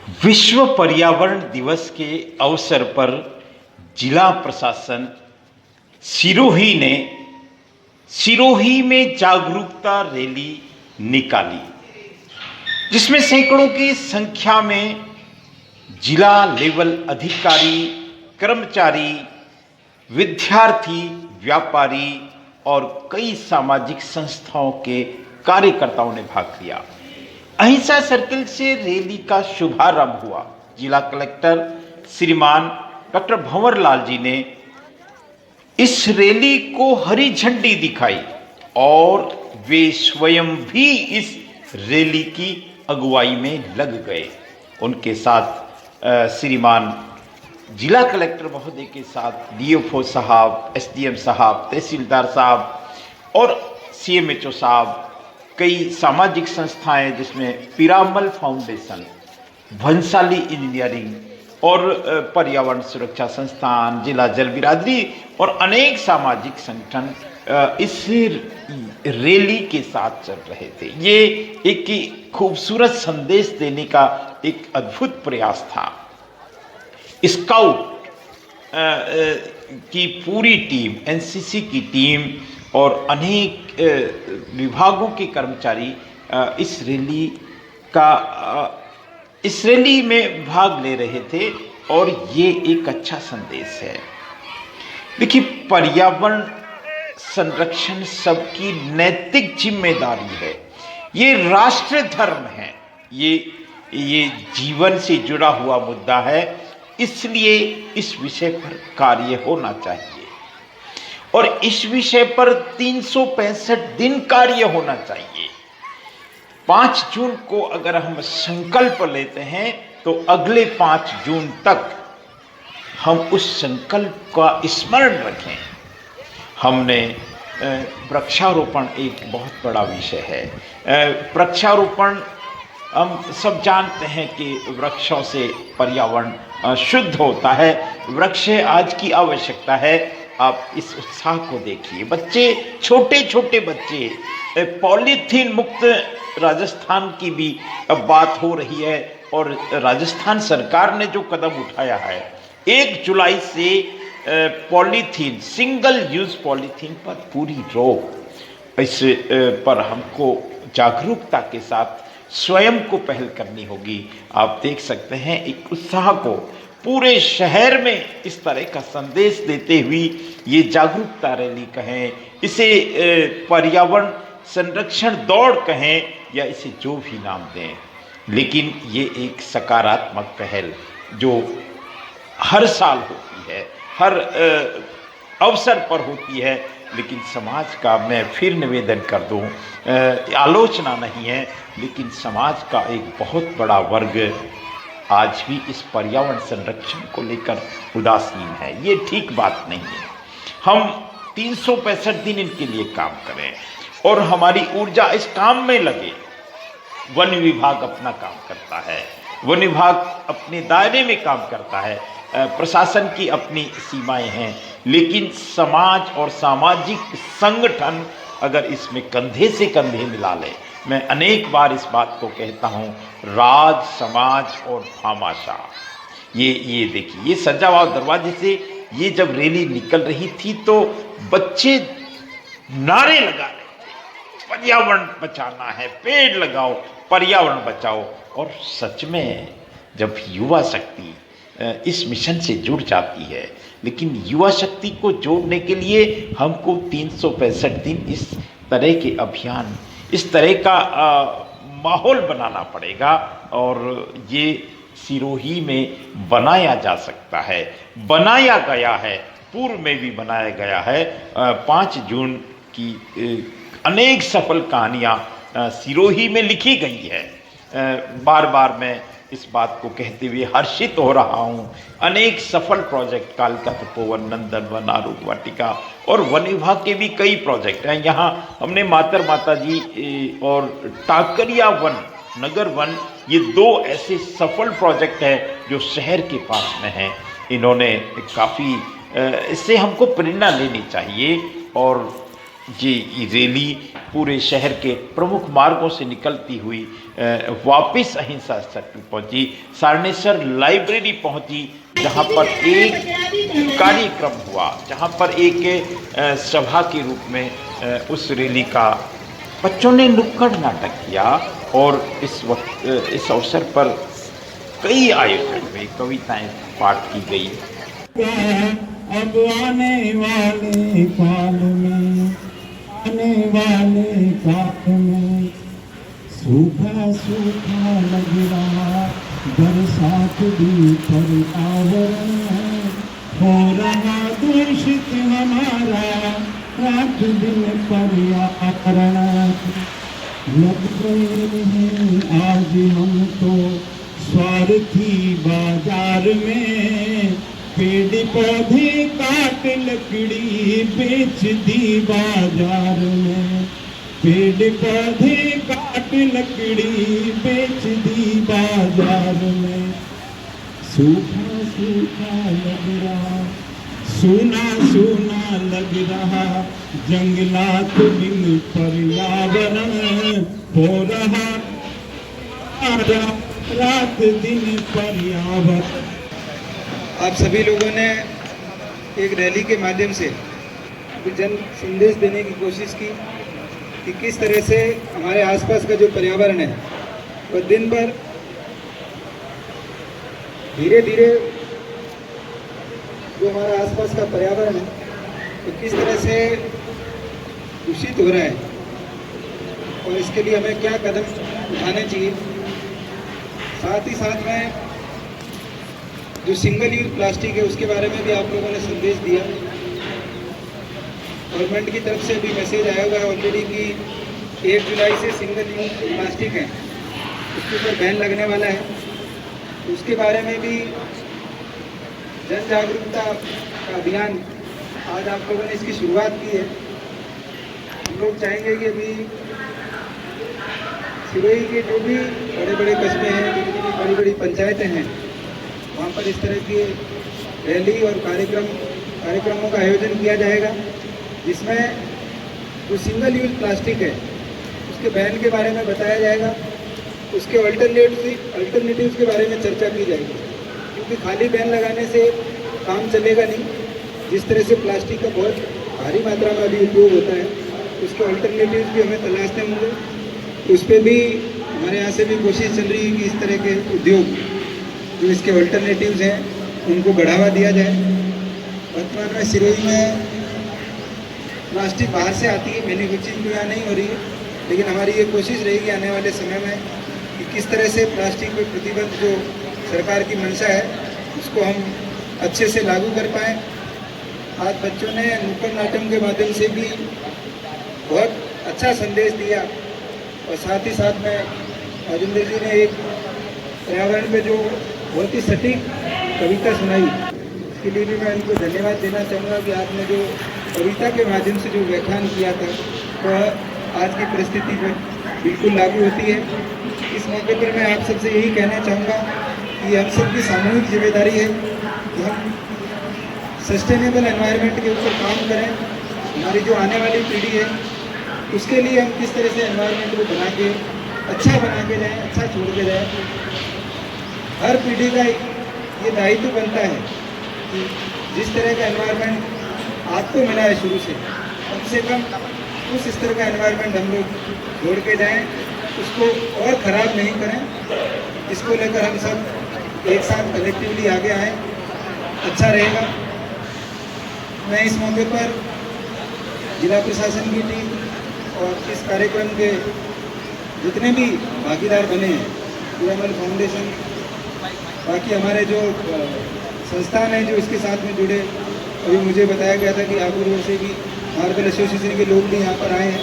विश्व पर्यावरण दिवस के अवसर पर जिला प्रशासन सिरोही ने सिरोही में जागरूकता रैली निकाली, जिसमें सैकड़ों की संख्या में जिला लेवल अधिकारी, कर्मचारी, विद्यार्थी, व्यापारी और कई सामाजिक संस्थाओं के कार्यकर्ताओं ने भाग लिया। अहिंसा सर्कल से रैली का शुभारंभ हुआ। जिला कलेक्टर श्रीमान डॉक्टर भंवर लाल जी ने इस रैली को हरी झंडी दिखाई और वे स्वयं भी इस रैली की अगुवाई में लग गए। उनके साथ श्रीमान जिला कलेक्टर महोदय के साथ डीएफओ साहब, एसडीएम साहब, तहसीलदार साहब और सीएमएचओ साहब, कई सामाजिक संस्थाएं जिसमें पिरामल फाउंडेशन, भंसाली इंजीनियरिंग और पर्यावरण सुरक्षा संस्थान, जिला जल बिरादरी और अनेक सामाजिक संगठन इस रैली के साथ चल रहे थे। ये एक खूबसूरत संदेश देने का एक अद्भुत प्रयास था। स्काउट की पूरी टीम, एनसीसी की टीम और अनेक विभागों के कर्मचारी इस रैली में भाग ले रहे थे और ये एक अच्छा संदेश है। देखिए, पर्यावरण संरक्षण सबकी नैतिक जिम्मेदारी है। ये राष्ट्र धर्म है। ये जीवन से जुड़ा हुआ मुद्दा है, इसलिए इस विषय पर कार्य होना चाहिए और इस विषय पर 365 दिन कार्य होना चाहिए। 5 जून को अगर हम संकल्प लेते हैं तो अगले 5 जून तक हम उस संकल्प का स्मरण रखें। हमने वृक्षारोपण एक बहुत बड़ा विषय है। वृक्षारोपण, हम सब जानते हैं कि वृक्षों से पर्यावरण शुद्ध होता है। वृक्ष आज की आवश्यकता है। आप इस उत्साह को देखिए। बच्चे, छोटे छोटे बच्चे, पॉलीथीन मुक्त राजस्थान की भी अब बात हो रही है और राजस्थान सरकार ने जो कदम उठाया है, 1 जुलाई से पॉलीथीन, सिंगल यूज पॉलीथीन पर पूरी रोक, इस पर हमको जागरूकता के साथ स्वयं को पहल करनी होगी। आप देख सकते हैं एक उत्साह को पूरे शहर में इस तरह का संदेश देते हुए ये जागरूकता रैली कहें, इसे पर्यावरण संरक्षण दौड़ कहें या इसे जो भी नाम दें, लेकिन ये एक सकारात्मक पहल जो हर साल होती है, हर अवसर पर होती है। लेकिन समाज का, मैं फिर निवेदन कर दूं, आलोचना नहीं है, लेकिन समाज का एक बहुत बड़ा वर्ग आज भी इस पर्यावरण संरक्षण को लेकर उदासीन है। ये ठीक बात नहीं है। हम 365 दिन इनके लिए काम करें और हमारी ऊर्जा इस काम में लगे। वन विभाग अपना काम करता है, वन विभाग अपने दायरे में काम करता है, प्रशासन की अपनी सीमाएं हैं, लेकिन समाज और सामाजिक संगठन अगर इसमें कंधे से कंधे मिला ले, मैं अनेक बार इस बात को कहता हूँ, राज, समाज और भामाशाह। ये देखिए, ये सजावाद दरवाजे से ये जब रैली निकल रही थी तो बच्चे नारे लगा रहे थे, पर्यावरण बचाना है, पेड़ लगाओ, पर्यावरण बचाओ। और सच में जब युवा शक्ति इस मिशन से जुड़ जाती है, लेकिन युवा शक्ति को जोड़ने के लिए हमको 365 दिन इस तरह के अभियान, इस तरह का माहौल बनाना पड़ेगा और ये सिरोही में बनाया जा सकता है, बनाया गया है, पूर्व में भी बनाया गया है। 5 जून की अनेक सफल कहानियाँ सिरोही में लिखी गई है। बार बार मैं इस बात को कहते हुए हर्षित हो रहा हूँ। अनेक सफल प्रोजेक्ट, कालिका तपोवन, नंदन वन, आरोग्य वाटिका और वन विभाग के भी कई प्रोजेक्ट हैं। यहाँ हमने मातर माता जी और टाकरिया वन, नगर वन, ये 2 ऐसे सफल प्रोजेक्ट हैं जो शहर के पास में हैं। इन्होंने काफ़ी, इससे हमको प्रेरणा लेनी चाहिए और जी, ये रैली पूरे शहर के प्रमुख मार्गों से निकलती हुई वापस अहिंसा स्थल पर पहुंची, सारनेश्वर लाइब्रेरी पहुंची, जहां पर एक कार्यक्रम हुआ, जहां पर एक सभा के रूप में उस रैली का बच्चों ने नुक्कड़ नाटक किया। और इस अवसर पर कई आयोजन हुए, कविताएं पाठ की गई। अब आने वाले काल में, आने वाले काल में सूखा सूखा लग रहा बरसात भी पर्यावरण हो रहा दूषित हमारा रात दिन पर्यावरण। लग गए हैं आज हम तो स्वार्थी बाजार में, पेड़ पौधे काट लकड़ी बेच दी बाजार में, पेड़ पौधे काट लकड़ी बेच दी बाजार में। सूखा सूखा लग रहा, सूना सूना लग रहा जंगलात बिन पर्यावरण हो रहा रात दिन पर्यावरण। आप सभी लोगों ने एक रैली के माध्यम से जन संदेश देने की कोशिश की कि किस तरह से हमारे आसपास का जो पर्यावरण है वह दिन भर धीरे धीरे जो हमारा आसपास का पर्यावरण है तो किस तरह से दूषित हो रहा है और इसके लिए हमें क्या कदम उठाने चाहिए। साथ ही साथ में जो सिंगल यूज प्लास्टिक है उसके बारे में भी आप लोगों ने संदेश दिया। गवर्नमेंट की तरफ से भी मैसेज आया हुआ है ऑलरेडी कि 1 जुलाई से सिंगल यूज प्लास्टिक है उसके ऊपर बैन लगने वाला है। उसके बारे में भी जन जागरूकता का अभियान आज आप लोगों ने इसकी शुरुआत की है। हम लोग चाहेंगे कि अभी सिरोही के जो भी बड़े बड़े कस्बे हैं, जो भी बड़ी बड़ी पंचायतें हैं, वहाँ पर इस तरह की रैली और कार्यक्रमों का आयोजन किया जाएगा जिसमें जो सिंगल यूज प्लास्टिक है उसके बैन के बारे में बताया जाएगा, उसके अल्टरनेटिव्स के बारे में चर्चा की जाएगी। क्योंकि खाली बैन लगाने से काम चलेगा नहीं। जिस तरह से प्लास्टिक का बहुत भारी मात्रा में अभी उपयोग होता है उसके अल्टरनेटिव्स भी हमें तलाशने होंगे। उस पर भी हमारे यहाँ से भी कोशिश चल रही है कि इस तरह के उद्योग जो इसके अल्टरनेटिव्स हैं उनको बढ़ावा दिया जाए। वर्तमान में सिरोही में प्लास्टिक बाहर से आती है, मैन्युफैक्चरिंग तो यहाँ नहीं हो रही है, लेकिन हमारी ये कोशिश रहेगी आने वाले समय में कि किस तरह से प्लास्टिक पर प्रतिबंध जो सरकार की मंशा है उसको हम अच्छे से लागू कर पाएँ। आज बच्चों ने नुक्कड़ नाटक के माध्यम से भी बहुत अच्छा संदेश दिया और साथ ही साथ में राजेंद्र जी ने एक पर्यावरण पे जो बहुत ही सटीक कविता सुनाई, इसके लिए भी मैं उनको धन्यवाद देना चाहूँगा कि आपने जो कविता के माध्यम से जो व्याख्यान किया था वह आज की परिस्थिति में बिल्कुल लागू होती है। इस मौके पर मैं आप सबसे यही कहना चाहूँगा कि हम सबकी सामूहिक जिम्मेदारी है कि हम सस्टेनेबल एनवायरनमेंट के ऊपर काम करें। हमारी जो आने वाली पीढ़ी है उसके लिए हम किस तरह से एनवायरनमेंट को बना के जाएँ, अच्छा छोड़ के जाएँ। हर पीढ़ी का ये दायित्व बनता है कि जिस तरह का एनवायरनमेंट आपको मिला है शुरू से कम उस स्तर का एनवायरनमेंट हम लोग छोड़ के जाएँ, उसको और ख़राब नहीं करें। इसको लेकर हम सब एक साथ कलेक्टिवली आगे आएँ, अच्छा रहेगा। मैं इस मौके पर जिला प्रशासन की टीम और इस कार्यक्रम के जितने भी भागीदार बने हैं, पीएमएल फाउंडेशन, बाकी हमारे जो संस्थान हैं जो इसके साथ में जुड़े, अभी मुझे बताया गया था कि आगुर से भी मार्बल एसोसिएशन के लोग भी यहाँ पर आए हैं।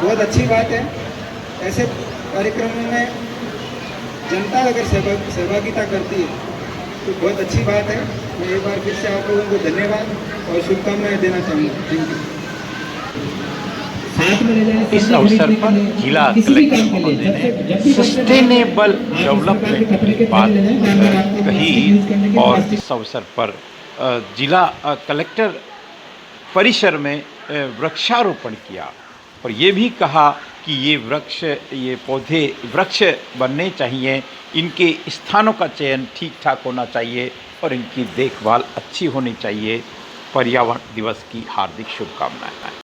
बहुत अच्छी बात है। ऐसे कार्यक्रमों में जनता अगर सहभागिता करती है तो बहुत अच्छी बात है। मैं एक बार फिर से आप लोगों को धन्यवाद और शुभकामनाएं देना चाहूँगा। Thank you. इस अवसर पर जिला कलेक्टर महोदय ने सस्टेनेबल डेवलपमेंट की बात कही और इस अवसर पर जिला कलेक्टर परिसर में वृक्षारोपण किया और ये भी कहा कि ये पौधे वृक्ष बनने चाहिए, इनके स्थानों का चयन ठीक ठाक होना चाहिए और इनकी देखभाल अच्छी होनी चाहिए। पर्यावरण दिवस की हार्दिक शुभकामनाएं।